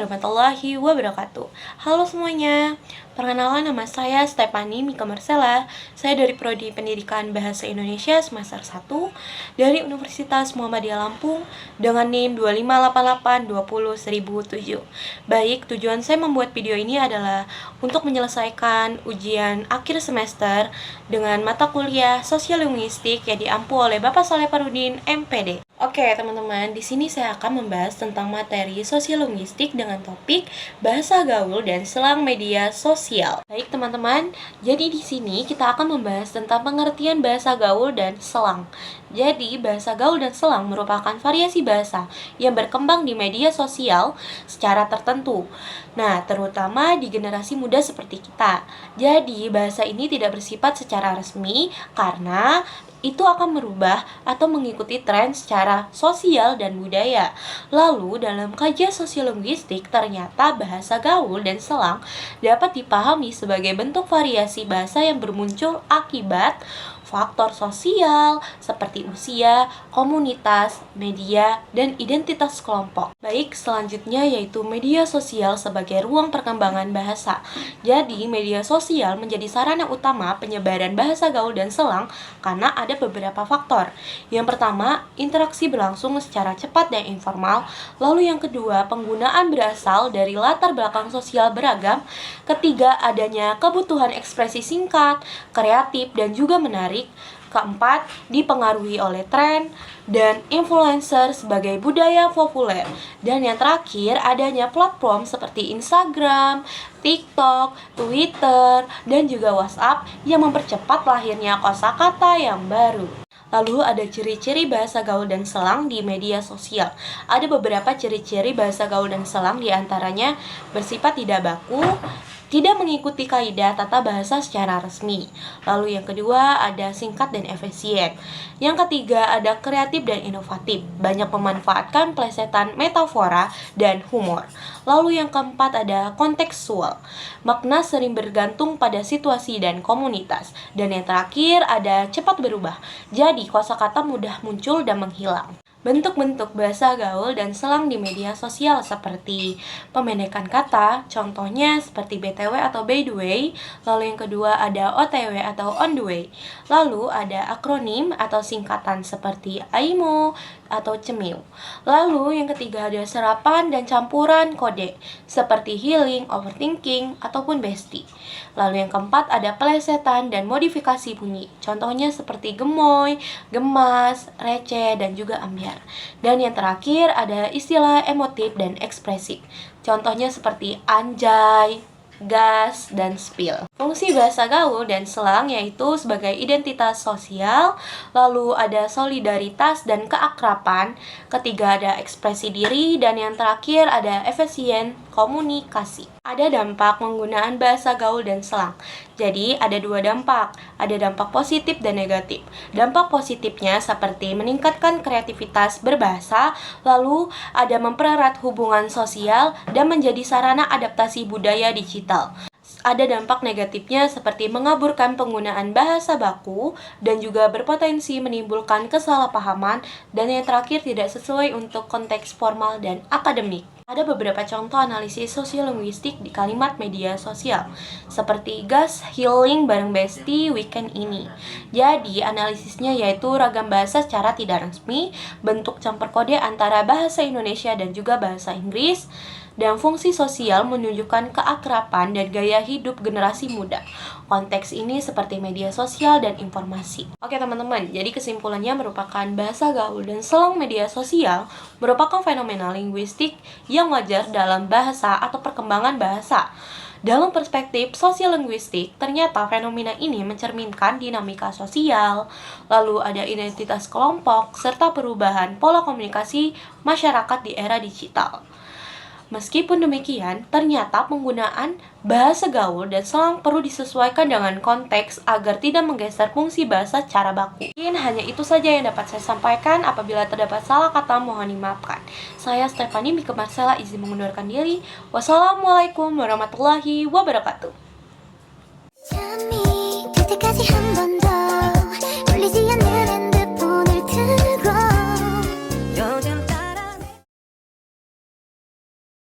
warahmatullahi wabarakatuh. Halo semuanya, perkenalkan nama saya Stephanie Mika Marcella. Saya dari Prodi Pendidikan Bahasa Indonesia semester 1 dari Universitas Muhammadiyah Lampung dengan NIM 258820007. Baik, tujuan saya membuat video ini adalah untuk menyelesaikan ujian akhir semester dengan mata kuliah Sosial Linguistik yang diampu oleh Bapak Saleh Parudin, MPD. Oke teman-teman, di sini saya akan membahas tentang materi sosial linguistik dengan topik bahasa gaul dan selang media sosial. Baik teman-teman, jadi di sini kita akan membahas tentang pengertian bahasa gaul dan selang. Jadi, bahasa gaul dan selang merupakan variasi bahasa yang berkembang di media sosial secara tertentu. Nah, terutama di generasi muda seperti kita. Jadi, bahasa ini tidak bersifat secara resmi karena itu akan merubah atau mengikuti tren secara sosial dan budaya. Lalu, dalam kajian sosiolinguistik, ternyata bahasa gaul dan selang dapat dipahami sebagai bentuk variasi bahasa yang bermuncul akibat faktor sosial seperti usia, komunitas, media, dan identitas kelompok. Baik, selanjutnya yaitu media sosial sebagai ruang perkembangan bahasa. Jadi, media sosial menjadi sarana utama penyebaran bahasa gaul dan selang karena ada beberapa faktor. Yang pertama, interaksi berlangsung secara cepat dan informal. Lalu yang kedua, penggunaan berasal dari latar belakang sosial beragam. Ketiga, adanya kebutuhan ekspresi singkat, kreatif, dan juga menarik. Keempat, dipengaruhi oleh tren dan influencer sebagai budaya populer. Dan yang terakhir, adanya platform seperti Instagram, TikTok, Twitter, dan juga WhatsApp yang mempercepat lahirnya kosakata yang baru. Lalu ada ciri-ciri bahasa gaul dan selang di media sosial. Ada beberapa ciri-ciri bahasa gaul dan selang, diantaranya bersifat tidak baku, tidak mengikuti kaidah tata bahasa secara resmi. Lalu yang kedua ada singkat dan efisien. Yang ketiga ada kreatif dan inovatif, banyak memanfaatkan plesetan metafora dan humor. Lalu yang keempat ada kontekstual, makna sering bergantung pada situasi dan komunitas. Dan yang terakhir ada cepat berubah, jadi kosakata mudah muncul dan menghilang. Bentuk-bentuk bahasa gaul dan selang di media sosial seperti pemendekan kata, contohnya seperti BTW atau by the way. Lalu yang kedua ada OTW atau on the way. Lalu ada akronim atau singkatan seperti AIMO atau cemil. Lalu yang ketiga ada serapan dan campuran kode seperti healing, overthinking, ataupun bestie. Lalu yang keempat ada plesetan dan modifikasi bunyi, contohnya seperti gemoy, gemas, receh, dan juga ambiar. Dan yang terakhir ada istilah emotif dan ekspresif, contohnya seperti anjay, gas, dan spill. Fungsi bahasa gaul dan selang yaitu sebagai identitas sosial, lalu ada solidaritas dan keakraban, ketiga ada ekspresi diri, dan yang terakhir ada efisien komunikasi. Ada dampak penggunaan bahasa gaul dan selang. Jadi ada dua dampak, ada dampak positif dan negatif. Dampak positifnya seperti meningkatkan kreativitas berbahasa, lalu ada mempererat hubungan sosial dan menjadi sarana adaptasi budaya digital. Ada dampak negatifnya seperti mengaburkan penggunaan bahasa baku dan juga berpotensi menimbulkan kesalahpahaman, dan yang terakhir tidak sesuai untuk konteks formal dan akademik. Ada beberapa contoh analisis sosiolinguistik di kalimat media sosial, seperti gas healing bareng bestie weekend ini. Jadi, analisisnya yaitu ragam bahasa secara tidak resmi, bentuk campur kode antara bahasa Indonesia dan juga bahasa Inggris, dan fungsi sosial menunjukkan keakraban dan gaya hidup generasi muda. Konteks ini seperti media sosial dan informasi. Oke teman-teman, jadi kesimpulannya merupakan bahasa gaul dan selang media sosial merupakan fenomena linguistik yang wajar dalam bahasa atau perkembangan bahasa. Dalam perspektif sosiolinguistik, ternyata fenomena ini mencerminkan dinamika sosial, lalu ada identitas kelompok, serta perubahan pola komunikasi masyarakat di era digital. Meskipun demikian, ternyata penggunaan bahasa gaul dan selang perlu disesuaikan dengan konteks agar tidak menggeser fungsi bahasa secara baku. Mungkin hanya itu saja yang dapat saya sampaikan. Apabila terdapat salah kata, mohon dimaafkan. Saya Stephanie Mika Marcella izin mengundurkan diri. Wassalamualaikum warahmatullahi wabarakatuh.